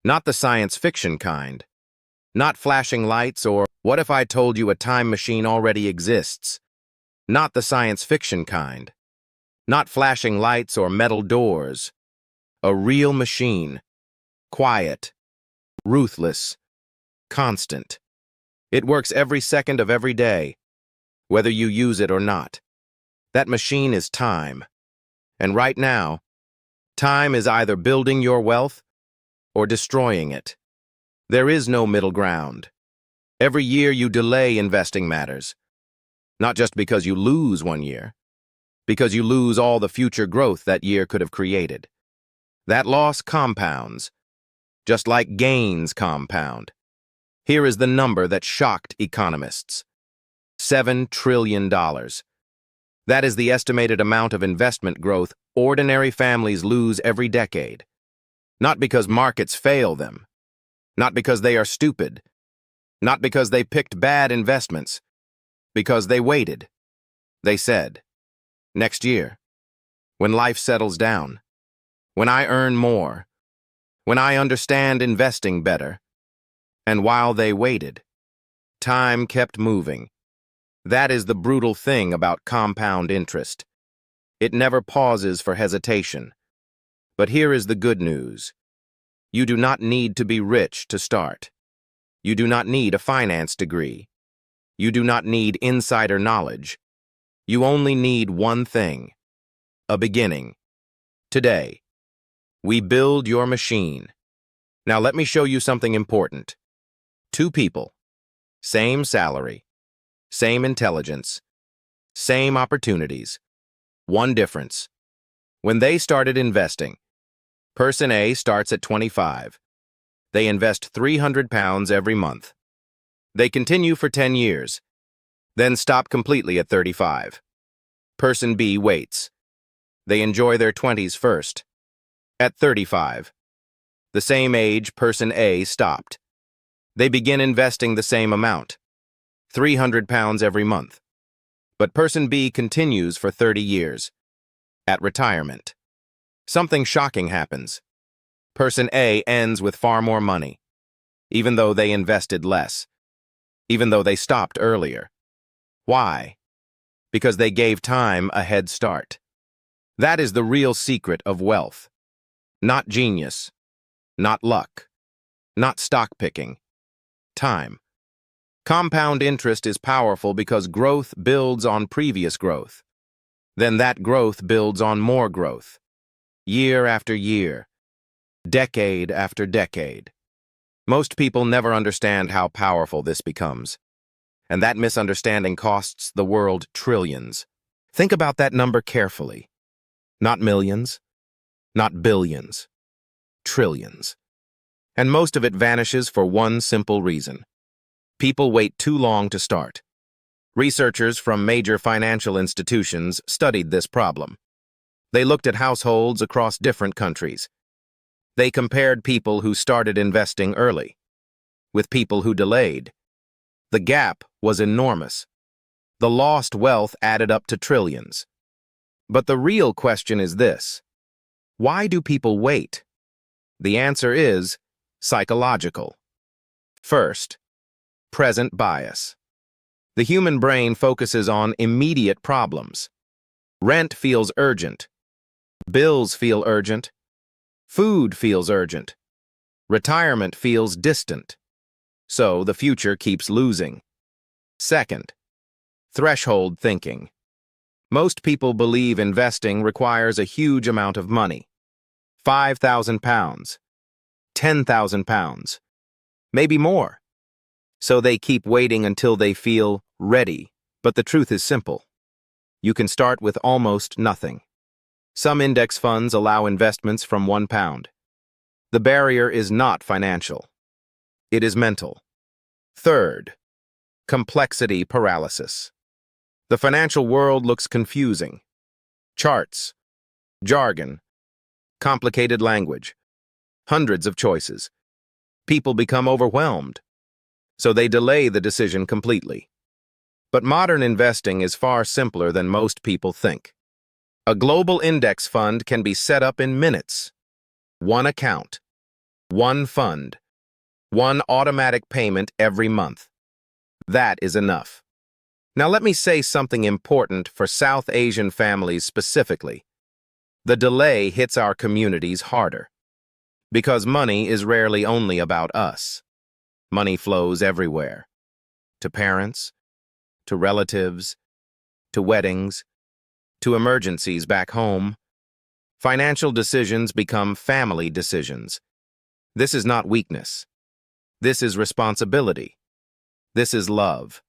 Not the science fiction kind. Not flashing lights or, what if I told you a time machine already exists? Not the science fiction kind. Not flashing lights or metal doors. A real machine. Quiet. Ruthless. Constant. It works every second of every day, whether you use it or not. That machine is time. And right now, time is either building your wealth or destroying it. There is no middle ground. Every year you delay investing matters. Not just because you lose one year, because you lose all the future growth that year could have created. That loss compounds, just like gains compound. Here is the number that shocked economists. $7 trillion. That is the estimated amount of investment growth ordinary families lose every decade. Not because markets fail them. Not because they are stupid. Not because they picked bad investments. Because they waited. They said, next year, when life settles down, when I earn more, when I understand investing better. And while they waited, time kept moving. That is the brutal thing about compound interest. It never pauses for hesitation. But here is the good news. You do not need to be rich to start. You do not need a finance degree. You do not need insider knowledge. You only need one thing: a beginning. Today, we build your machine. Now let me show you something important. Two people, same salary, same intelligence, same opportunities. One difference. When they started investing, person A starts at 25. They invest £300 every month. They continue for 10 years, then stop completely at 35. Person B waits. They enjoy their 20s first. At 35, the same age person A stopped. They begin investing the same amount, £300 every month. But person B continues for 30 years. At retirement, something shocking happens. Person A ends with far more money, even though they invested less, even though they stopped earlier. Why? Because they gave time a head start. That is the real secret of wealth. Not genius, not luck, not stock picking. Time. Compound interest is powerful because growth builds on previous growth. Then that growth builds on more growth. Year after year. Decade after decade. Most people never understand how powerful this becomes. And that misunderstanding costs the world trillions. Think about that number carefully. Not millions, not billions. Trillions. And most of it vanishes for one simple reason. People wait too long to start. Researchers from major financial institutions studied this problem. They looked at households across different countries. They compared people who started investing early with people who delayed. The gap was enormous. The lost wealth added up to trillions. But the real question is this: why do people wait? The answer is psychological. First, present bias. The human brain focuses on immediate problems. Rent feels urgent. Bills feel urgent. Food feels urgent. Retirement feels distant. So the future keeps losing. Second, threshold thinking. Most people believe investing requires a huge amount of money. £5,000, £10,000, maybe more. So they keep waiting until they feel ready. But the truth is simple. You can start with almost nothing. Some index funds allow investments from £1. The barrier is not financial. It is mental. Third, complexity paralysis. The financial world looks confusing. Charts, jargon, complicated language, hundreds of choices. People become overwhelmed, so they delay the decision completely. But modern investing is far simpler than most people think. A global index fund can be set up in minutes. One account, One fund, one automatic payment every month. That is enough. Now let me say something important for South Asian families specifically. The delay hits our communities harder. Because money is rarely only about us. Money flows everywhere. To parents, to relatives, to weddings, to emergencies back home. Financial decisions become family decisions. This is not weakness. This is responsibility. This is love.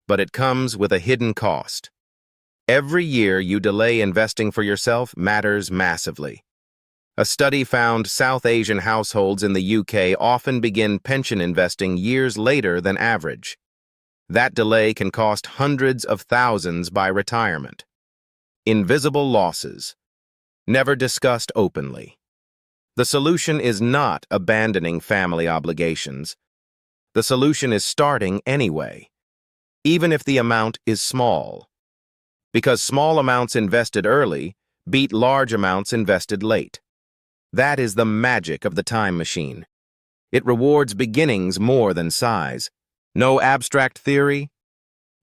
But it comes with a hidden cost. Every year you delay investing for yourself matters massively. A study found South Asian households in the UK often begin pension investing years later than average. That delay can cost hundreds of thousands by retirement. Invisible losses, never discussed openly. The solution is not abandoning family obligations. The solution is starting anyway, even if the amount is small. Because small amounts invested early beat large amounts invested late. That is the magic of the time machine. It rewards beginnings more than size. No abstract theory,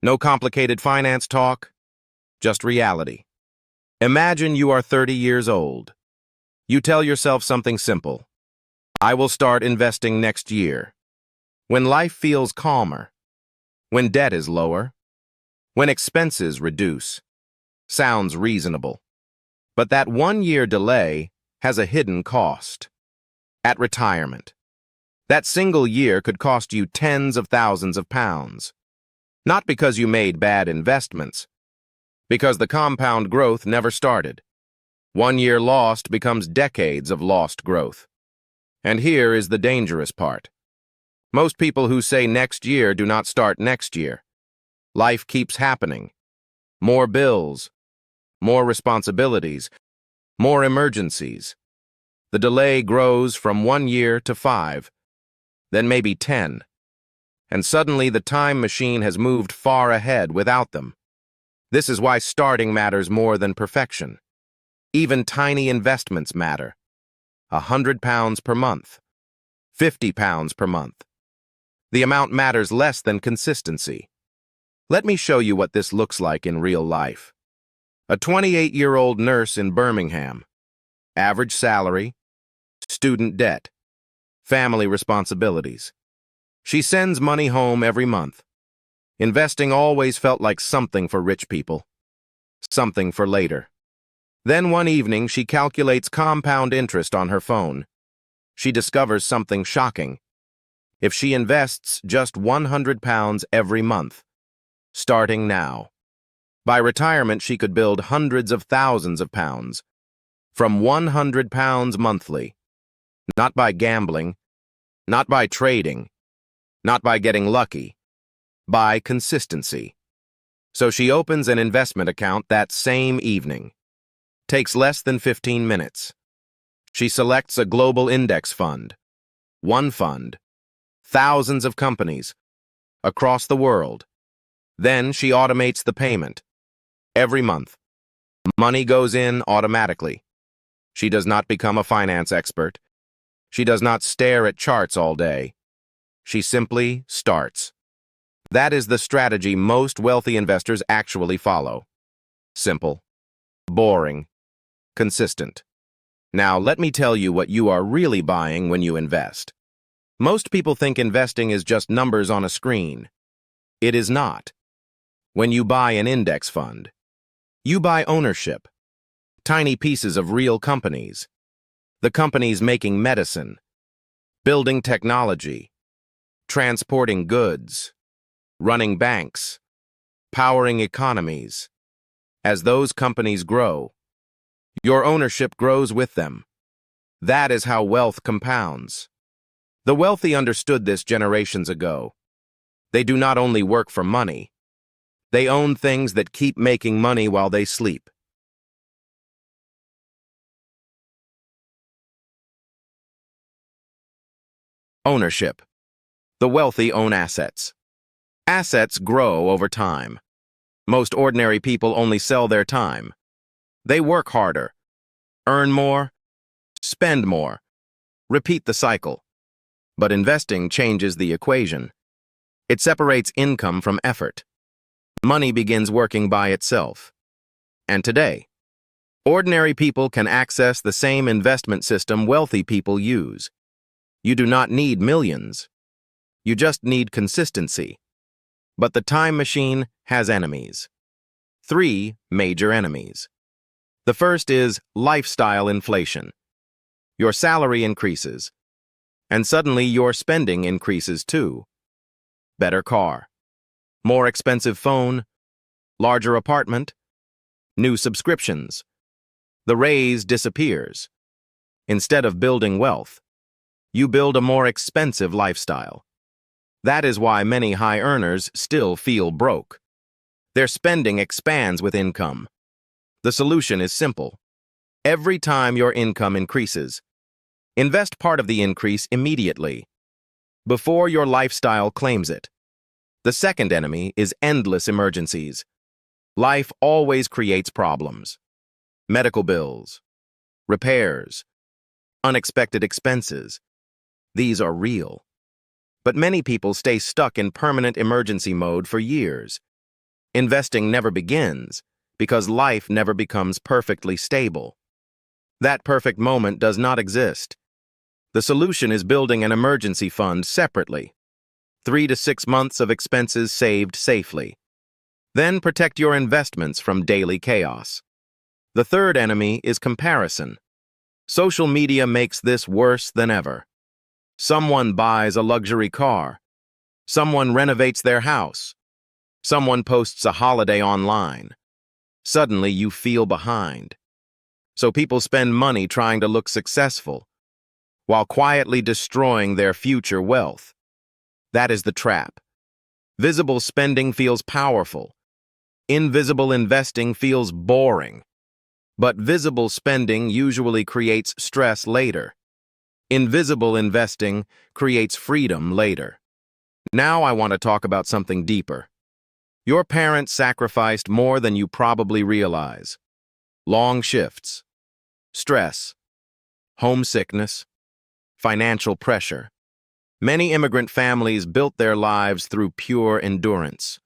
no complicated finance talk, just reality. Imagine you are 30 years old. You tell yourself something simple. I will start investing next year. When life feels calmer, when debt is lower, when expenses reduce. Sounds reasonable. But that 1-year delay has a hidden cost. At retirement, that single year could cost you tens of thousands of pounds. Not because you made bad investments, because the compound growth never started. 1 year lost becomes decades of lost growth. And here is the dangerous part. Most people who say next year do not start next year. Life keeps happening. More bills, more responsibilities, more emergencies. The delay grows from 1 year to 5, then maybe 10. And suddenly the time machine has moved far ahead without them. This is why starting matters more than perfection. Even tiny investments matter. £100 per month. £50 per month. The amount matters less than consistency. Let me show you what this looks like in real life. A 28-year-old nurse in Birmingham. Average salary. Student debt. Family responsibilities. She sends money home every month. Investing always felt like something for rich people. Something for later. Then one evening she calculates compound interest on her phone. She discovers something shocking. If she invests just £100 every month, starting now, by retirement she could build hundreds of thousands of pounds. From £100 monthly. Not by gambling, not by trading, not by getting lucky. By consistency. So she opens an investment account that same evening. Takes less than 15 minutes. She selects a global index fund. One fund. Thousands of companies. Across the world. Then she automates the payment. Every month. Money goes in automatically. She does not become a finance expert. She does not stare at charts all day. She simply starts. That is the strategy most wealthy investors actually follow. Simple, boring, consistent. Now, let me tell you what you are really buying when you invest. Most people think investing is just numbers on a screen. It is not. When you buy an index fund, you buy ownership, tiny pieces of real companies. The companies making medicine, building technology, transporting goods, running banks, powering economies. As those companies grow, your ownership grows with them. That is how wealth compounds. The wealthy understood this generations ago. They do not only work for money, they own things that keep making money while they sleep. Ownership. The wealthy own assets. Assets grow over time. Most ordinary people only sell their time. They work harder, earn more, spend more, repeat the cycle. But investing changes the equation. It separates income from effort. Money begins working by itself. And today, ordinary people can access the same investment system wealthy people use. You do not need millions. You just need consistency. But the time machine has enemies. 3 major enemies. The first is lifestyle inflation. Your salary increases, and suddenly your spending increases too. Better car, more expensive phone, larger apartment, new subscriptions. The raise disappears. Instead of building wealth, you build a more expensive lifestyle. That is why many high earners still feel broke. Their spending expands with income. The solution is simple. Every time your income increases, invest part of the increase immediately, before your lifestyle claims it. The second enemy is endless emergencies. Life always creates problems. Medical bills, repairs, unexpected expenses. These are real. But many people stay stuck in permanent emergency mode for years. Investing never begins because life never becomes perfectly stable. That perfect moment does not exist. The solution is building an emergency fund separately. 3 to 6 months of expenses saved safely. Then protect your investments from daily chaos. The third enemy is comparison. Social media makes this worse than ever. Someone buys a luxury car. Someone renovates their house. Someone posts a holiday online. Suddenly you feel behind. So people spend money trying to look successful, while quietly destroying their future wealth. That is the trap. Visible spending feels powerful. Invisible investing feels boring. But visible spending usually creates stress later. Invisible investing creates freedom later. Now I want to talk about something deeper. Your parents sacrificed more than you probably realize. Long shifts, stress, homesickness, financial pressure. Many immigrant families built their lives through pure endurance.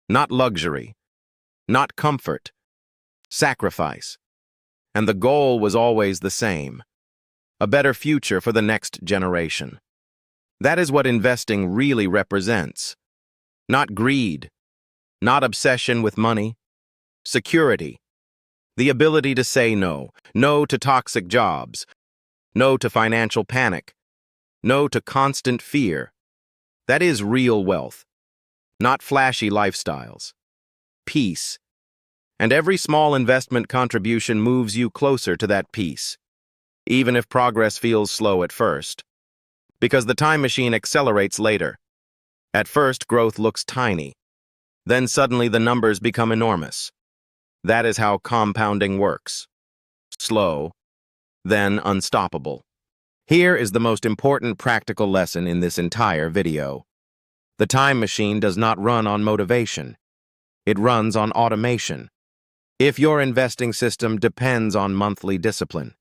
Not luxury, not comfort, sacrifice. And the goal was always the same: a better future for the next generation. That is what investing really represents. Not greed, not obsession with money. Security. The ability to say no. No to toxic jobs. No to financial panic. No to constant fear. That is real wealth, not flashy lifestyles. Peace. And every small investment contribution moves you closer to that peace, even if progress feels slow at first. Because the time machine accelerates later. At first, growth looks tiny. Then suddenly the numbers become enormous. That is how compounding works. Slow, then unstoppable. Here is the most important practical lesson in this entire video. The time machine does not run on motivation. It runs on automation. If your investing system depends on monthly discipline,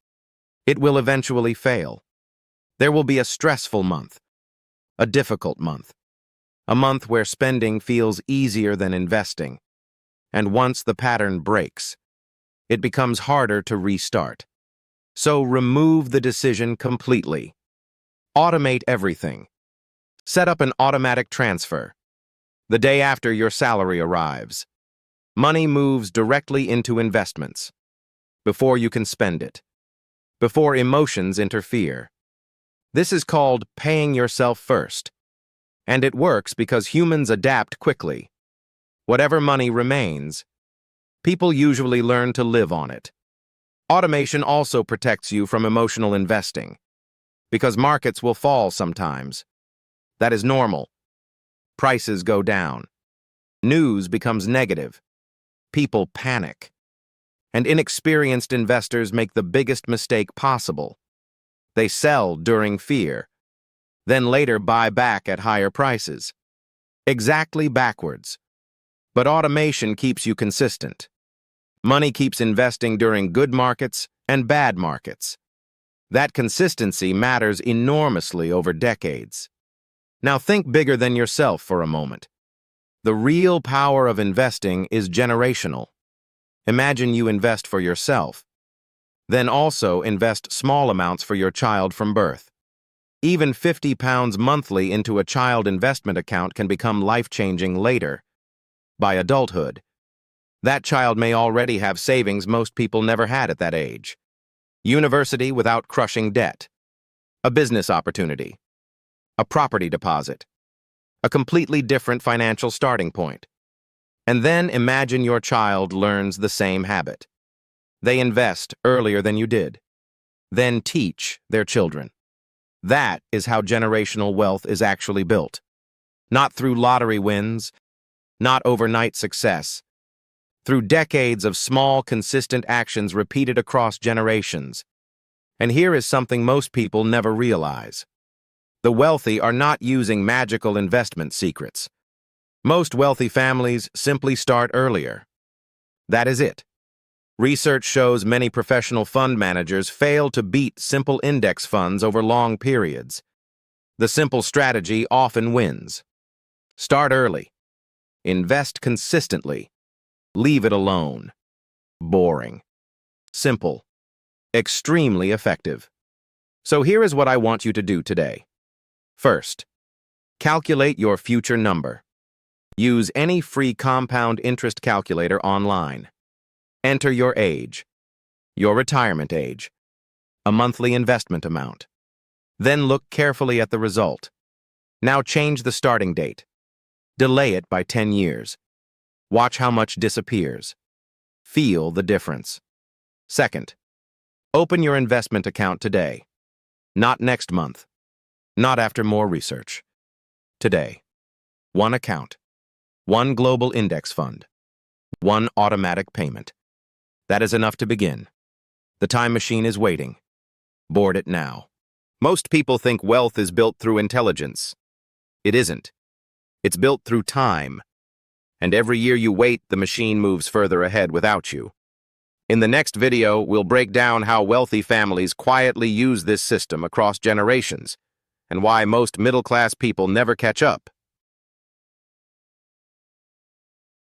it will eventually fail. There will be a stressful month, a difficult month, a month where spending feels easier than investing. And once the pattern breaks, it becomes harder to restart. So remove the decision completely. Automate everything. Set up an automatic transfer. The day after your salary arrives, money moves directly into investments, before you can spend it, before emotions interfere. This is called paying yourself first. And it works because humans adapt quickly. Whatever money remains, people usually learn to live on it. Automation also protects you from emotional investing, because markets will fall sometimes. That is normal. Prices go down. News becomes negative. People panic. And inexperienced investors make the biggest mistake possible. They sell during fear, then later buy back at higher prices. Exactly backwards. But automation keeps you consistent. Money keeps investing during good markets and bad markets. That consistency matters enormously over decades. Now think bigger than yourself for a moment. The real power of investing is generational. Imagine you invest for yourself. Then also invest small amounts for your child from birth. Even £50 monthly into a child investment account can become life-changing later. By adulthood, that child may already have savings most people never had at that age. University without crushing debt. A business opportunity. A property deposit. A completely different financial starting point. And then imagine your child learns the same habit. They invest earlier than you did. Then teach their children. That is how generational wealth is actually built. Not through lottery wins, not overnight success. Through decades of small, consistent actions repeated across generations. And here is something most people never realize. The wealthy are not using magical investment secrets. Most wealthy families simply start earlier. That is it. Research shows many professional fund managers fail to beat simple index funds over long periods. The simple strategy often wins. Start early. Invest consistently. Leave it alone. Boring. Simple. Extremely effective. So here is what I want you to do today. First, calculate your future number. Use any free compound interest calculator online. Enter your age, your retirement age, a monthly investment amount. Then look carefully at the result. Now change the starting date. Delay it by 10 years. Watch how much disappears. Feel the difference. Second, open your investment account today. Not next month. Not after more research. Today. One account. One global index fund. One automatic payment. That is enough to begin. The time machine is waiting. Board it now. Most people think wealth is built through intelligence. It isn't. It's built through time. And every year you wait, the machine moves further ahead without you. In the next video, we'll break down how wealthy families quietly use this system across generations, and why most middle-class people never catch up.